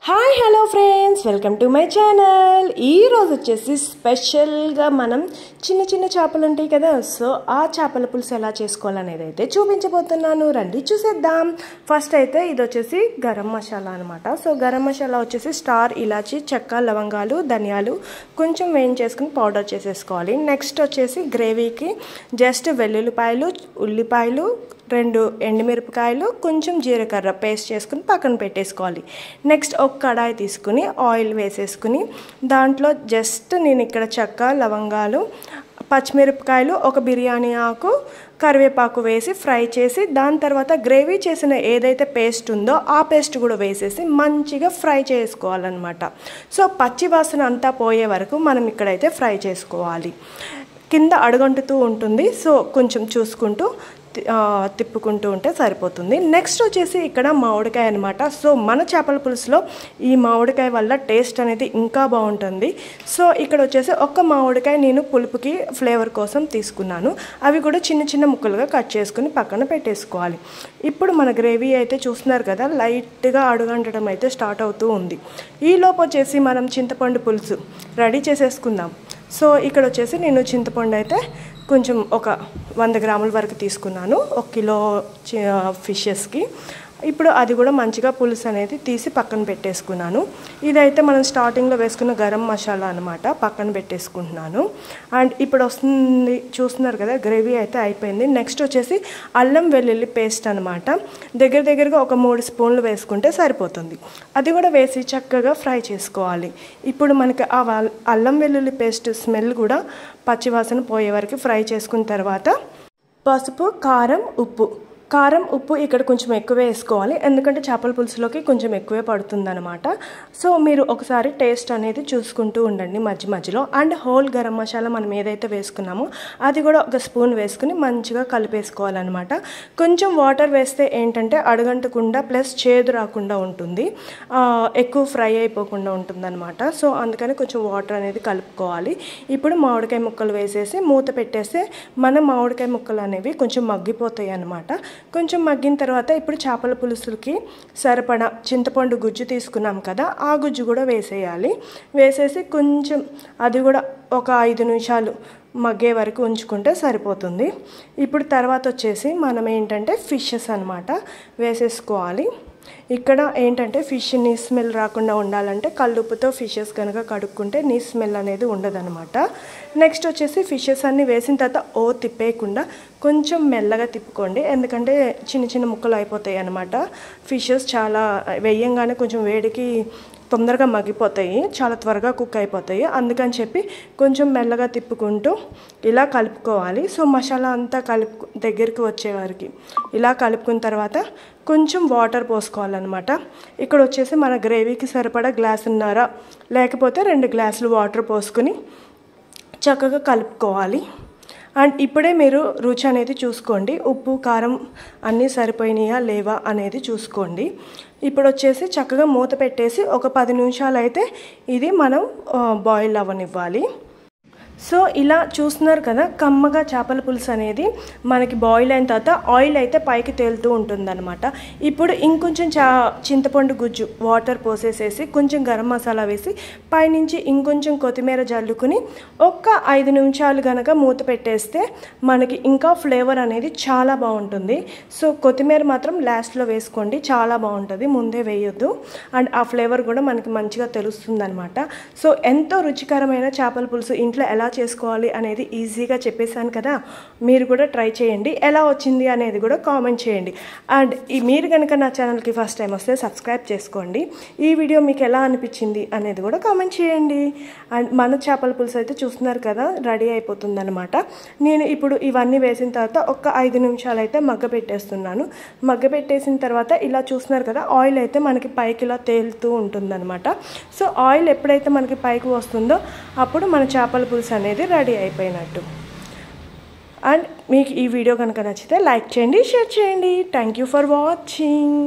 Hi hello friends, welcome to my channel. ఈరోజు వచ్చేసి స్పెషల్గా మనం చిన్న చిన్న చేపలు ఉంటాయి కదా, సో ఆ చేపల పులుసు ఎలా చేసుకోవాలనేది అయితే చూపించబోతున్నాను. రండి చూసేద్దాం. ఫస్ట్ అయితే ఇది వచ్చేసి గరం మసాలా అనమాట. సో గరం మసాలా వచ్చేసి స్టార్, ఇలాచి, చెక్క, లవంగాలు, ధనియాలు కొంచెం వేయించేసుకుని పౌడర్ చేసేసుకోవాలి. నెక్స్ట్ వచ్చేసి గ్రేవీకి జస్ట్ వెల్లుల్లిపాయలు, ఉల్లిపాయలు, 2 ఎండుమిరపకాయలు, కొంచెం జీలకర్ర పేస్ట్ చేసుకుని పక్కన పెట్టేసుకోవాలి. నెక్స్ట్ ఒక కడాయి తీసుకుని ఆయిల్ వేసేసుకుని దాంట్లో జస్ట్ నేను ఇక్కడ చెక్క, లవంగాలు, పచ్చిమిరపకాయలు, ఒక బిర్యానీ ఆకు, కరివేపాకు వేసి ఫ్రై చేసి దాని తర్వాత గ్రేవీ చేసిన ఏదైతే పేస్ట్ ఉందో ఆ పేస్ట్ కూడా వేసేసి మంచిగా ఫ్రై చేసుకోవాలన్నమాట. సో పచ్చి వాసన అంతా పోయే వరకు మనం ఇక్కడైతే ఫ్రై చేసుకోవాలి. కింద అడుగంటుతూ ఉంటుంది, సో కొంచెం చూసుకుంటూ తిప్పుకుంటూ ఉంటే సరిపోతుంది. నెక్స్ట్ వచ్చేసి ఇక్కడ మామిడికాయ అనమాట. సో మన చేపల పులుసులో ఈ మామిడికాయ వల్ల టేస్ట్ అనేది ఇంకా బాగుంటుంది. సో ఇక్కడ వచ్చేసి ఒక్క మామిడికాయ నేను పులుపుకి ఫ్లేవర్ కోసం తీసుకున్నాను. అవి కూడా చిన్న చిన్న ముక్కలుగా కట్ చేసుకుని పక్కన పెట్టేసుకోవాలి. ఇప్పుడు మన గ్రేవీ అయితే చూస్తున్నారు కదా, లైట్గా అడుగంటడం అయితే స్టార్ట్ అవుతూ ఉంది. ఈలోపు వచ్చేసి మనం చింతపండు పులుసు రెడీ చేసేసుకుందాం. సో ఇక్కడ వచ్చేసి నేను చింతపండు అయితే కొంచెం ఒక 100 గ్రాముల వరకు తీసుకున్నాను 1 కిలో ఫిషెస్కి. ఇప్పుడు అది కూడా మంచిగా పులుసు అనేది తీసి పక్కన పెట్టేసుకున్నాను. ఇదైతే మనం స్టార్టింగ్లో వేసుకున్న గరం మసాలా అనమాట, పక్కన పెట్టేసుకుంటున్నాను. అండ్ ఇప్పుడు వస్తుంది, చూస్తున్నారు కదా, గ్రేవీ అయితే అయిపోయింది. నెక్స్ట్ వచ్చేసి అల్లం వెల్లుల్లి పేస్ట్ అనమాట. దగ్గరగా ఒక 3 స్పూన్లు వేసుకుంటే సరిపోతుంది. అది కూడా వేసి చక్కగా ఫ్రై చేసుకోవాలి. ఇప్పుడు మనకి ఆ అల్లం వెల్లుల్లి పేస్ట్ స్మెల్ కూడా పచ్చివాసన పోయే వరకు ఫ్రై చేసుకున్న తర్వాత పసుపు, కారం, ఉప్పు ఇక్కడ కొంచెం ఎక్కువే వేసుకోవాలి, ఎందుకంటే చేపల పులుసులోకి కొంచెం ఎక్కువే పడుతుందన్నమాట. సో మీరు ఒకసారి టేస్ట్ అనేది చూసుకుంటూ ఉండండి మధ్యలో. అండ్ హోల్ గరం మసాలా మనం ఏదైతే వేసుకున్నామో అది కూడా ఒక స్పూన్ వేసుకుని మంచిగా కలిపేసుకోవాలన్నమాట. కొంచెం వాటర్ వేస్తే ఏంటంటే అడుగంటకుండా ప్లస్ చేదు రాకుండా ఉంటుంది, ఎక్కువ ఫ్రై అయిపోకుండా ఉంటుందన్నమాట. సో అందుకని కొంచెం వాటర్ అనేది కలుపుకోవాలి. ఇప్పుడు మామిడికాయ ముక్కలు వేసేసి మూత పెట్టేస్తే మన మామిడికాయ ముక్కలు అనేవి కొంచెం మగ్గిపోతాయి అన్నమాట. కొంచెం మగ్గిన తర్వాత ఇప్పుడు చేపల పులుసులకి సరిపడా చింతపండు గుజ్జు తీసుకున్నాం కదా, ఆ గుజ్జు కూడా వేసేయాలి. వేసేసి కొంచెం అది కూడా ఒక 5 నిమిషాలు మగ్గే వరకు ఉంచుకుంటే సరిపోతుంది. ఇప్పుడు తర్వాత వచ్చేసి మనం ఏంటంటే ఫిషెస్ అనమాట వేసేసుకోవాలి. ఇక్కడ ఏంటంటే ఫిష్ నీ స్మెల్ రాకుండా ఉండాలంటే కల్లుప్పుతో ఫిషెస్ కనుక కడుక్కుంటే నీ స్మెల్ అనేది ఉండదన్నమాట. నెక్స్ట్ వచ్చేసి ఫిషెస్ అన్నీ వేసిన తర్వాత తిప్పేయకుండా కొంచెం మెల్లగా తిప్పుకోండి, ఎందుకంటే చిన్న చిన్న ముక్కలు అయిపోతాయి అన్నమాట. ఫిషెస్ చాలా వేయంగానే కొంచెం వేడికి తొందరగా మగ్గిపోతాయి, చాలా త్వరగా కుక్ అయిపోతాయి. అందుకని చెప్పి కొంచెం మెల్లగా తిప్పుకుంటూ ఇలా కలుపుకోవాలి. సో మసాలా అంతా దగ్గరికి వచ్చేవారికి ఇలా కలుపుకున్న తర్వాత కొంచెం వాటర్ పోసుకోవాలన్నమాట. ఇక్కడ వచ్చేసి మన గ్రేవీకి సరిపడా 1.5 గ్లాసున్నర లేకపోతే 2 గ్లాసులు వాటర్ పోసుకుని చక్కగా కలుపుకోవాలి. అండ్ ఇప్పుడే మీరు రుచి అనేది చూసుకోండి, ఉప్పు కారం అన్నీ సరిపోయినాయా లేవా అనేది చూసుకోండి. ఇప్పుడు వచ్చేసి చక్కగా మూత పెట్టేసి ఒక 10 నిమిషాలు అయితే ఇది మనం బాయిల్ అవ్వనివ్వాలి. సో ఇలా చూస్తున్నారు కదా, కమ్మగా చేపల పులుసు అనేది మనకి బాయిల్ అయిన తర్వాత ఆయిల్ అయితే పైకి తేలుతూ ఉంటుందన్నమాట. ఇప్పుడు ఇంకొంచెం చింతపండు గుజ్జు వాటర్ పోసేసేసి కొంచెం గరం మసాలా వేసి పైనుంచి ఇంకొంచెం కొత్తిమీర జల్లుకుని ఒక 5 నిమిషాలు కనుక మూత పెట్టేస్తే మనకి ఇంకా ఫ్లేవర్ అనేది చాలా బాగుంటుంది. సో కొత్తిమీర మాత్రం లాస్ట్లో వేసుకోండి, చాలా బాగుంటుంది, ముందే వేయొద్దు. అండ్ ఆ ఫ్లేవర్ కూడా మనకి మంచిగా తెలుస్తుందన్నమాట. సో ఎంతో రుచికరమైన చేపల పులుసు ఇంట్లో ఎలా చేసుకోవాలి అనేది ఈజీగా చెప్పేశాను కదా, మీరు కూడా ట్రై చేయండి. ఎలా వచ్చింది అనేది కూడా కామెంట్ చేయండి. అండ్ మీరు కనుక నా ఛానల్కి ఫస్ట్ టైం వస్తే సబ్స్క్రైబ్ చేసుకోండి. ఈ వీడియో మీకు ఎలా అనిపించింది అనేది కూడా కామెంట్ చేయండి. అండ్ మన చేపల పులుసు అయితే చూస్తున్నారు కదా, రెడీ అయిపోతుందన్నమాట. నేను ఇప్పుడు ఇవన్నీ వేసిన తర్వాత ఒక 5 నిమిషాలు అయితే మగ్గపెట్టేస్తున్నాను. మగ్గపెట్టేసిన తర్వాత ఇలా చూస్తున్నారు కదా, ఆయిల్ అయితే మనకి పైకి ఇలా తేలుతూ ఉంటుందన్నమాట. సో ఆయిల్ ఎప్పుడైతే మనకి పైకి వస్తుందో అప్పుడు మన చేపల పులుసు అనేది రెడీ అయిపోయినట్టు. అండ్ మీకు ఈ వీడియో కనుక నచ్చితే లైక్ చేయండి, షేర్ చేయండి. Thank you for watching.